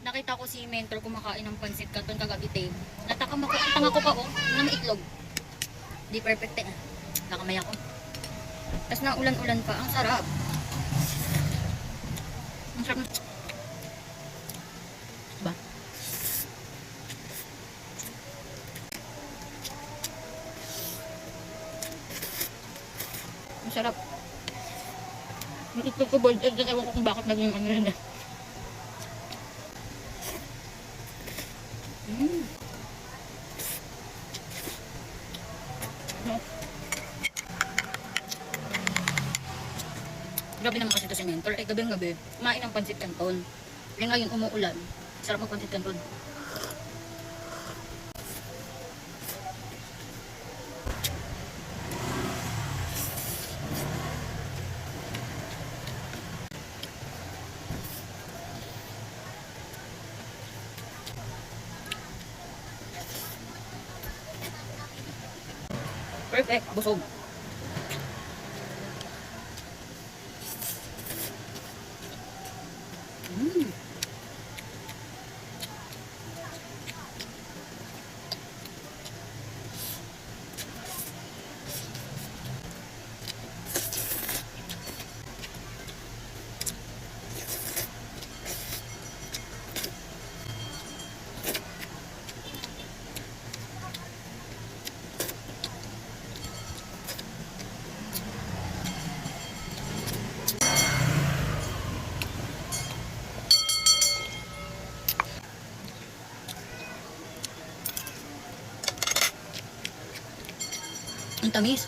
Nakita ko si mentor kumakain ng pansit katon kagabi te. Natakam ako, ang tanga ko pa oh, na maitlog. Di perfect eh. Nakamay ako. Tapos na ulan-ulan pa, ang sarap. Ang sarap. Ba? Ang sarap. Yung itlog ko boiled egg, ewan ko kung bakit naging ano yun eh. Grabe naman kasi ito si mentor. Eh, gabi-gabi, kumain ng pansit canton. Eh, ngayon umuulan. Sarap mag pansit canton. Perfect. Busog. Ang tamis.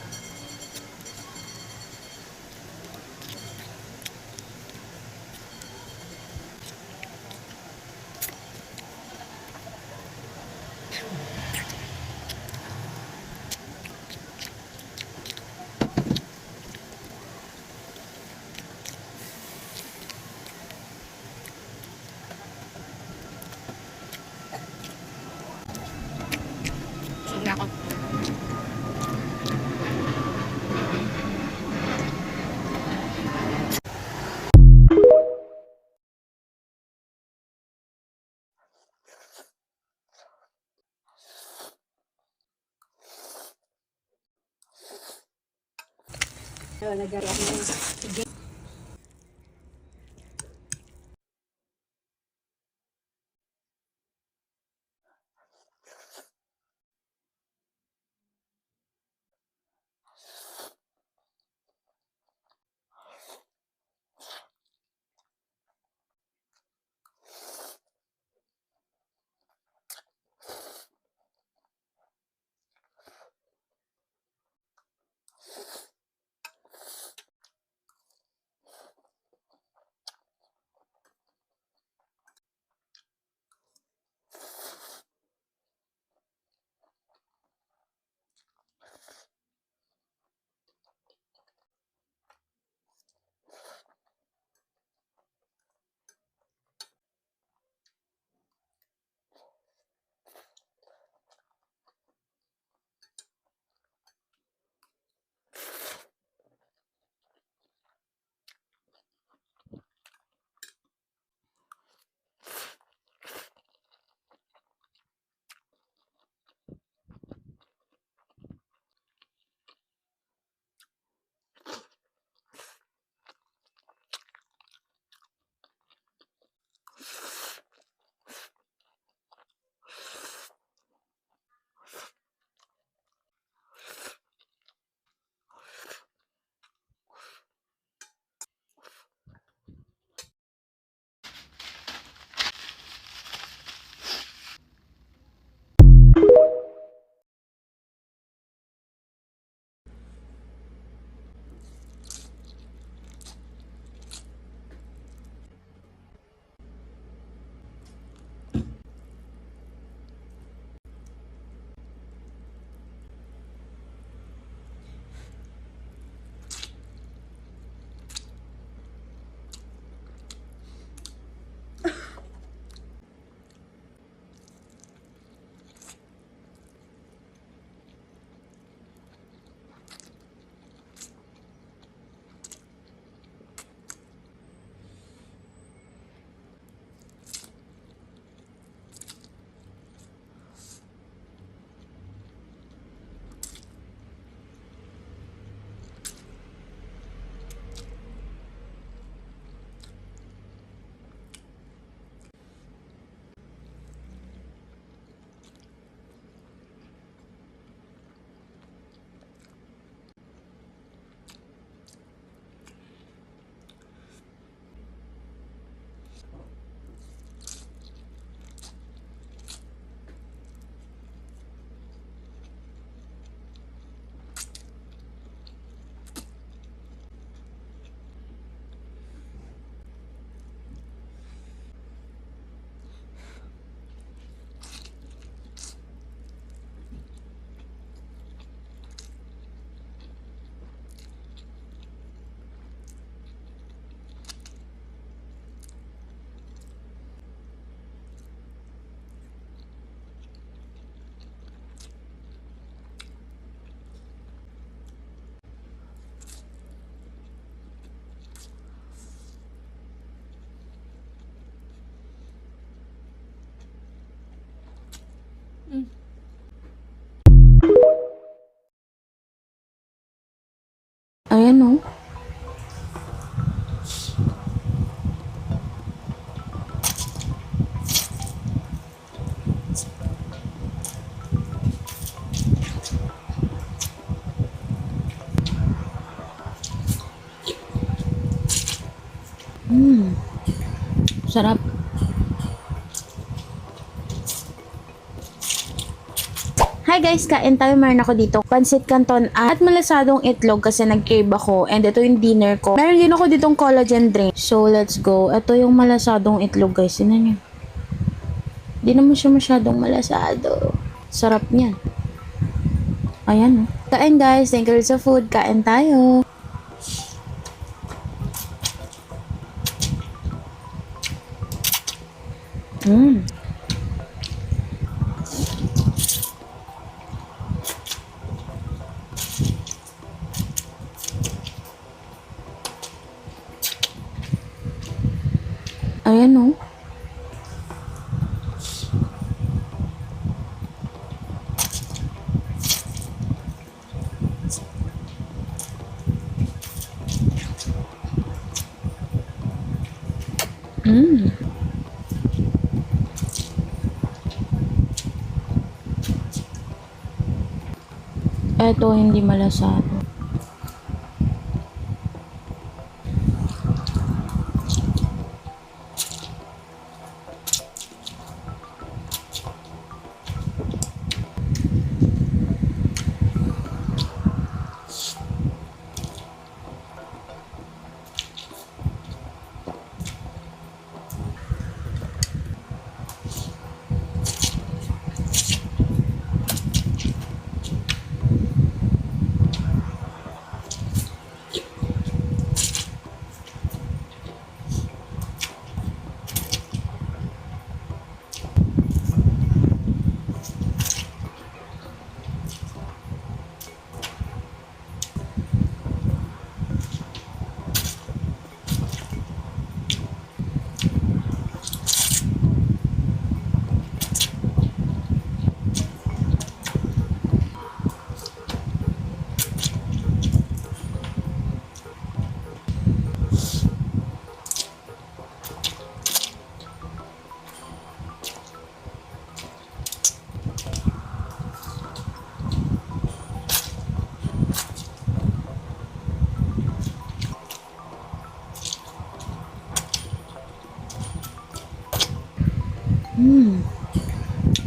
Busog na ako. Nagari ako ng Sarap. Hi guys, kain tayo. Meron ako dito pansit canton at malasadong itlog kasi nag-crave ako. And ito yung dinner ko. Meron din ako ditong collagen drink. So, let's go. Ito yung malasadong itlog guys. Sinan nyo. Di naman siya masyadong malasado. Sarap niya. Ayan. Kain guys. Thank you sa food. Kain tayo. Ayan o. Eto hindi malasado.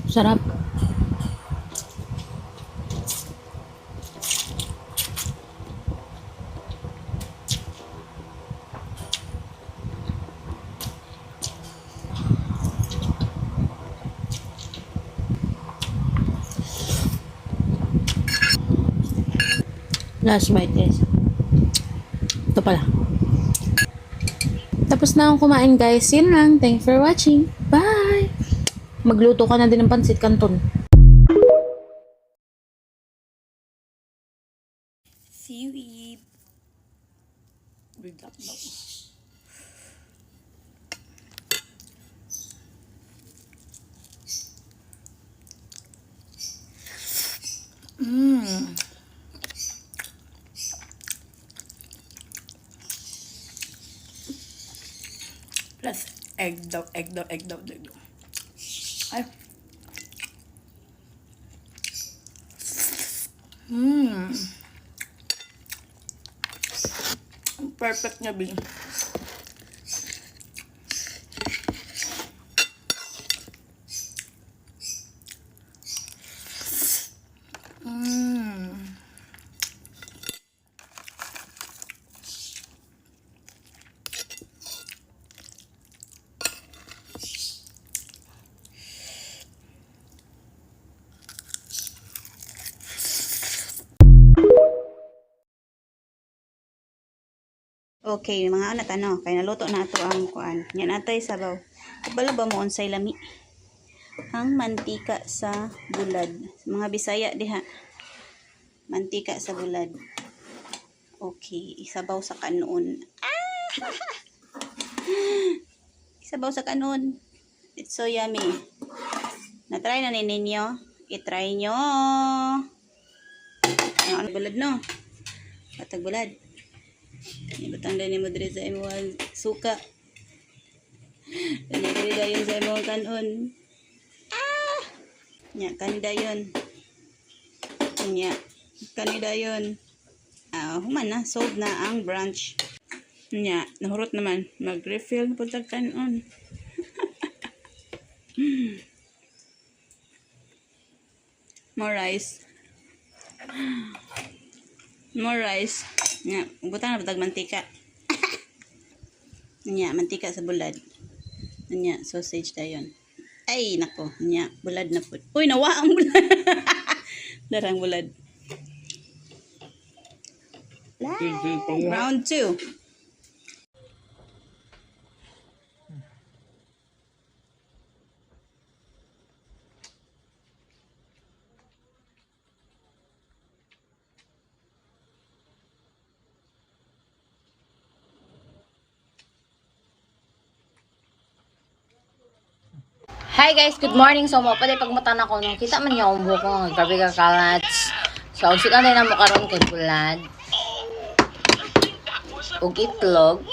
Sarap. Last bite guys. Ito pala. Tapos na akong kumain guys. Yun lang. Thanks for watching. Bye! Magluto ka na din ng pansit canton. Seaweed. Bigla daw. Plus egg daw. Ay. Perfect niya, Bing. Okay, mga anak ano, kay naluto na ato ang kuan. Yan atoy sabaw. Kabalo ba mo unsay lami? Ang mantika sa bulad. Mga Bisaya diha. Mantika sa bulad. Okay, isabaw sa kanon. Isabaw sa kanon. It's so yummy. Na-try na ninyo? I-try nyo. Ano bulad no? Patag bulad. Ibatang dahil mo diri sa imong suka. Dali dayon sa imong kanon. Nya kanida yon. Nya kanida yon. Human na, sold na ang brunch. Nya, nahurot naman. Mag-refill na po kanon. More rice. More rice. Nya, butang na butag mantika. Nya, mantika sa bulad. Nya, sausage dayon. Ay, nako. Nya, bulad na po. Uy, nawa ang bulad. Darang bulad. Round 2. Hi guys, good morning. So mo pa pagmutan ako nung kita man niya ang buhok ko ng grabe ka kalats. So ang sudan na mo karon kay bulad. Ug itlog.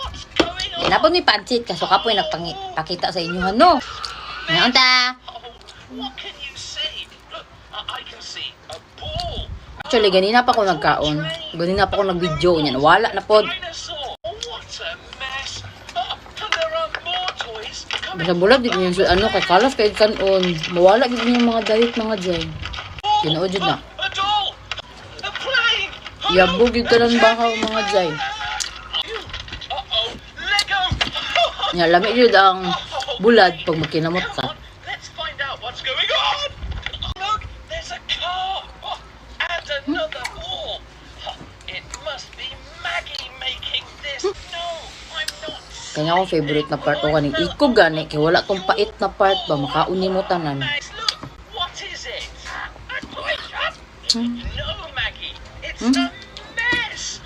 Napon ni pancit kaso kapoy nagpakita sa inyo no. Ngayon ta. What can you see? Look, I can see a ball. Actually ganina pa ako nagkaon. Ganina pa ako nag-video niya. Wala na pod. Dinosaur. What a mess. And there are more toys coming. Basta bulad di niya ano kay kalas kay kanon. Mawala gid niya mga dalit mga jay. Tinuod jud na. A doll. A plane. Yabog gid kanon baka mga jay. Uh-oh. Lego. Nya lami jud ang bulad pag makinamot ka. Let's find out what's going on. Look, there's a car. And another ball. It must be Maggie making this. No, I'm not. Kanya akong favorite na part o kaning iko gani kay wala tong pait na part ba makauni mo tanan. Max, look, what is it? A toy shop? No, Maggie, it's a mess.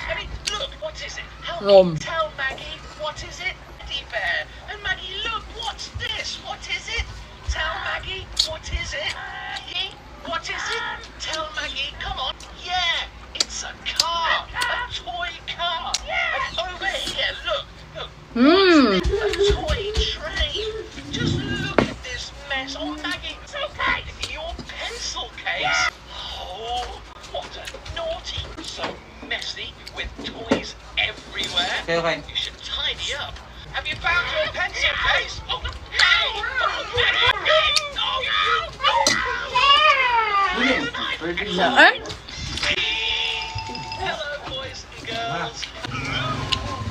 I mean, look, what is it? Help Rom. me tell Maggie, what is it? Teddy bear. And Maggie, look, what's this? What is it? Tell Maggie, what is it? Maggie, what is it? Tell Maggie, come on. Yeah, it's a car, a toy car. And over here, look, look. A toy train. Just look at this mess. Oh, Maggie, it's okay. Your pencil case. Oh, what a naughty. So messy with toys everywhere. Okay. You should tidy up. Have you found your pencil case? Oh, no! Oh, Maggie! No! Hello, boys and girls.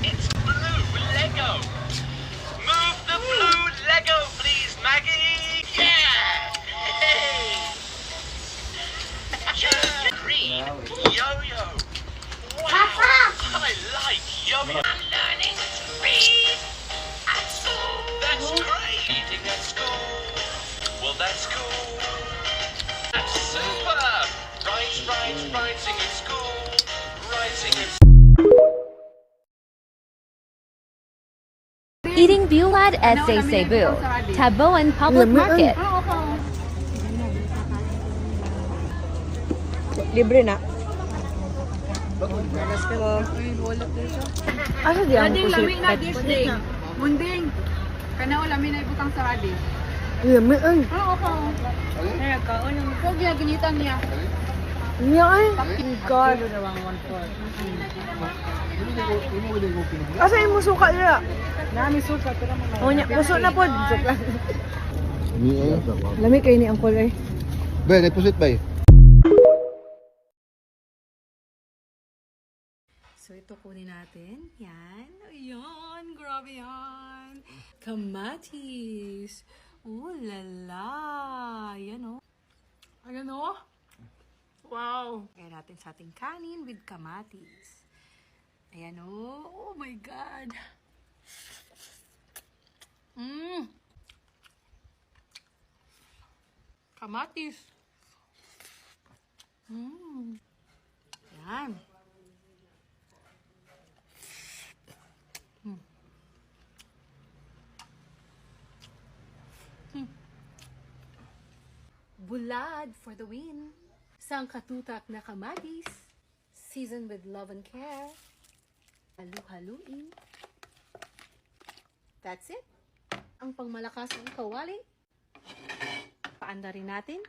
It's blue Lego. Move the blue Lego, please, Maggie. Yeah. Hey. Green yo-yo. Wow. I like yo-yo. I'm learning to read at school. That's great. Reading at school. Well, that's cool. That's super. Writing at school. Writing at Eating Bulad Essay Cebu, Taboan Public Market. Libre na. Ano di ang Rading lami na dish day. Munding. Kana wala mi na ibutang sa rading. Lami ay. Oo ko. Ay kaon yung kog ya ginitan niya. Niya ay. God. Asa yung musuka nila? Nami suka pero mo. O niya, puso na po. Lami kayo ni Uncle ay. Bay, deposit bay. So ito kunin natin. Yan. Ayan. Grabe yan. Kamatis. Ooh la la. Yan o. Ayan o. Wow. Kaya natin sa ating kanin with kamatis. Ayan o. Oh my God. Kamatis. Yan. Bulad for the win. Sangkatutak na kamatis. Seasoned with love and care. Halu-haluin. That's it. Ang pangmalakas ng kawali. Paanda rin natin.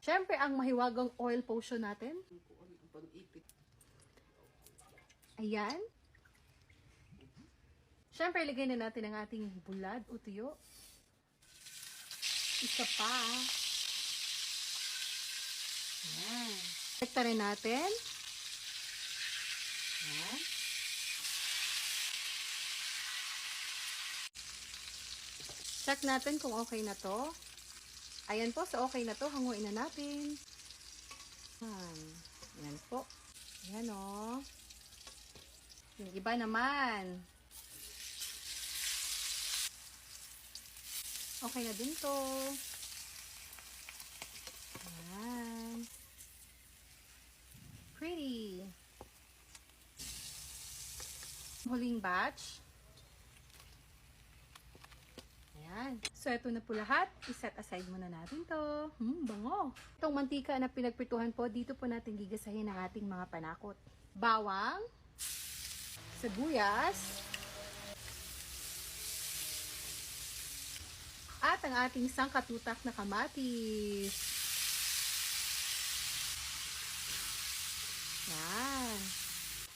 Siyempre, ang mahiwagang oil potion natin. Ayan. Siyempre, ilagay na natin ang ating bulad o tuyo. Isa pa. Ayan. Sekta rin natin. Ayan. Check natin kung okay na to. Ayan po, so okay na to. Hanguin na natin. Ayan po. Ayan o. Yung iba naman. Okay na din to. Ayan. Pretty. Huling batch. Ayan. So, ito na po lahat. I-set aside muna natin to. Bango. Itong mantika na pinagprituhan po, dito po natin gigasahin ang ating mga panakot. Bawang, sibuyas, at ang ating sangkatutak na kamatis. Yan.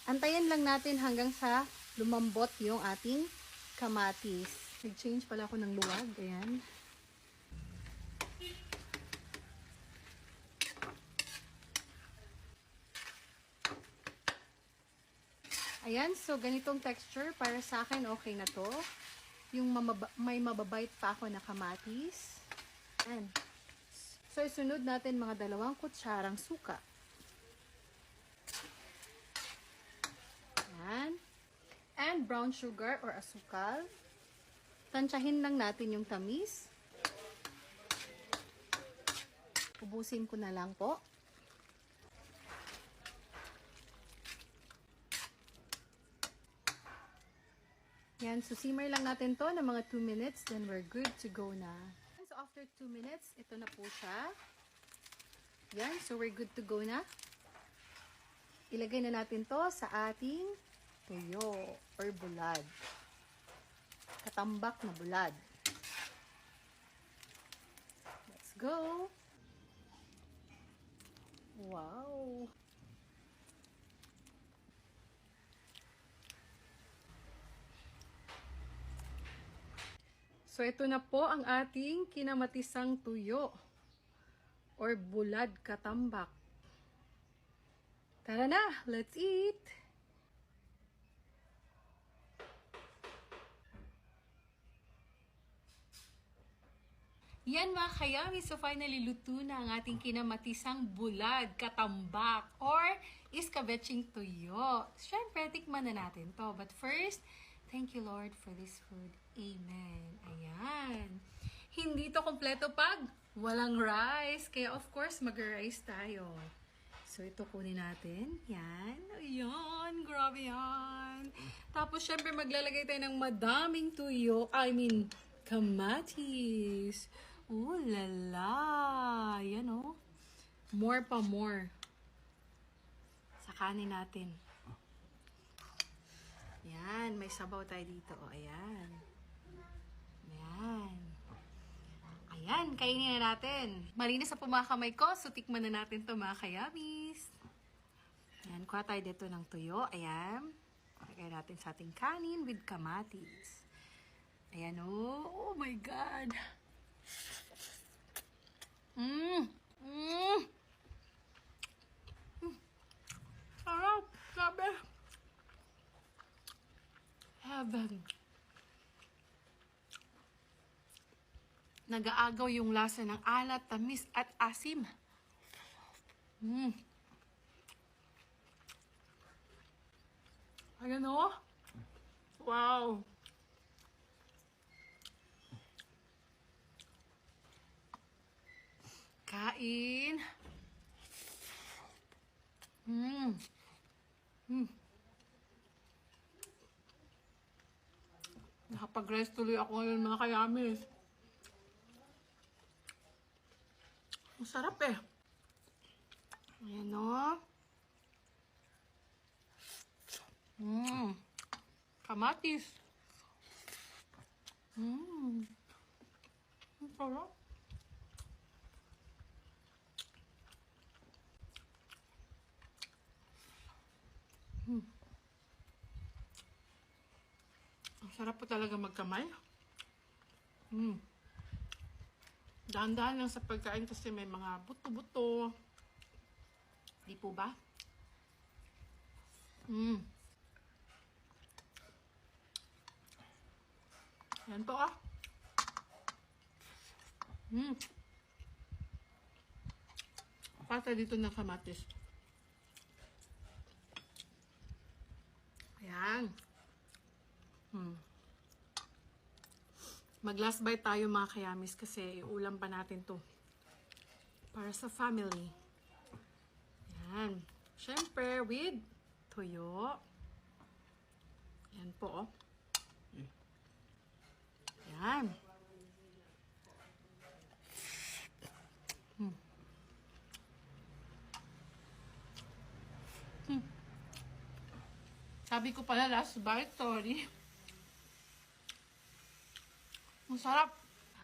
Antayin lang natin hanggang sa lumambot yung ating kamatis. Nag-change pala ako ng luwag. Ayan. Ayan, so ganitong texture. Para sa akin, okay na to. Yung may mababait pa ako na kamatis. Ayan. So, isunod natin mga 2 kutsarang suka. Ayan. And brown sugar or asukal. Tansyahin lang natin yung tamis. Ubusin ko na lang po. Yan, so simmer lang natin to ng mga 2 minutes, then we're good to go na. So after 2 minutes, ito na po siya. Yan, so we're good to go na. Ilagay na natin to sa ating tuyo or bulad. Katambak na bulad. Let's go! Wow! So, ito na po ang ating kinamatisang tuyo or bulad katambak. Tara na! Let's eat! Yan mga kayami, so finally luto na ang ating kinamatisang bulad, katambak, or iskabetsing tuyo. Siyempre, tikman na natin to. But first, thank you Lord for this food. Amen. Ayan. Hindi to kompleto pag walang rice. Kaya of course, mag-rice tayo. So, ito kunin natin. Yan. Ayan. Grabe yan. Tapos, syempre, maglalagay tayo ng madaming tuyo. Kamatis. Oh, lala. Yan, oh. More pa more. Sa kanin natin. Yan. May sabaw tayo dito. Oh, ayan. Ayan. Ayan. Kainin na natin. Malinis sa mga kamay ko. So, tikman na natin to mga kayamis. Ayan. Kuha tayo dito ng tuyo. Ayan. Lagay natin sa ating kanin with kamatis. Ayan, oh. Oh my God. Sarap. Sabi. Heaven. Nag-aagaw yung lasa ng alat, tamis, at asim. Ayan, oh. Wow. Kain. Nakapag-rest tuloy ako ngayon mga kayamis. Ang sarap eh. Ayan o. Kamatis. Ang sarap. Ang Sarap po talaga magkamay. Dahan-dahan lang sa pagkain kasi may mga buto-buto. Di po ba? Yan po ah. Pata dito ng kamatis. Ayan. Mag last bite tayo mga kayamis kasi ulam pa natin to. Para sa family. Ayan. Siyempre with toyo. Ayan po oh. Ayan. Sabi ko pala last bite, sorry. Ang sarap.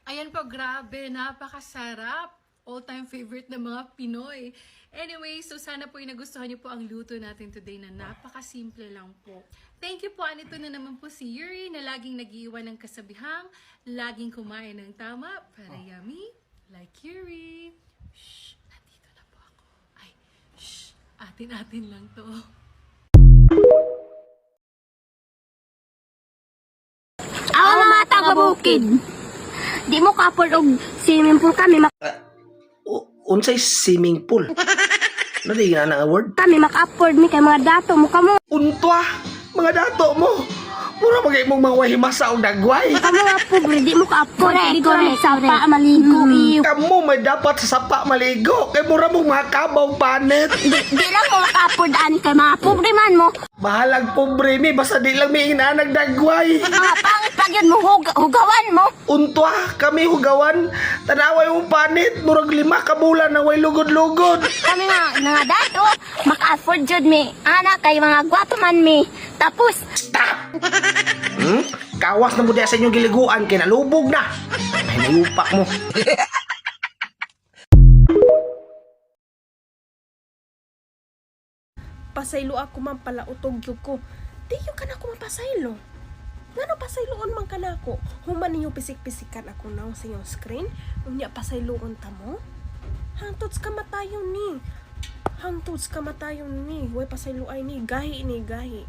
Ayan po, grabe, napakasarap. All-time favorite ng mga Pinoy. Anyway, so sana po nagustuhan niyo po ang luto natin today na napakasimple lang po. Thank you po. Anito na naman po si Yuri na laging nag-iwan ng kasabihang, laging kumain ng tama para yummy like Yuri. Shh, nandito na po ako. Ay, shh, atin-atin lang to. Ako mga taga-bukid. Di mo ka-afford og swimming pool kami. Unsay swimming pool? Nadi nga na award? Kami maka-afford mi kay mga dato mo kamo. Untwa, mga dato mo. Mura magay mong mga himasa o dagway. Kamo nga pobre, di mo ka-afford. Correct. Sa pa maligo iyo. Kamu may dapat sa sapa maligo. Kay mura mong mga kabaw panet. Di lang mo maka-afford ani kay mga pobre man mo. Bahalag pobre mi, basta di lang may inanag dagway. Mga pangit pag yun mo hugawan mo. Untwa, kami hugawan. Tanaway mong panet. Murag 5 ka bulan na way lugod-lugod. Kami nga dato maka-afford jud mi. Ana kay mga gwapo man mi. Tapos Stop! Kawas na mo diya sa inyong giliguan. Kaya nalubog na. May nayupak mo. Pasaylo ako man pala utog yun ko. Di yun ka na ako mapasaylo. Ngano pasayloon man ka na ako? Human ninyo pisik-pisikan ako na sa iyong screen. Unya pasayloon ta mo? Hangtods ka matayon ni. Hangtods ka matayon ni. Huwag pasaylo ay ni. Gahi ni, gahi.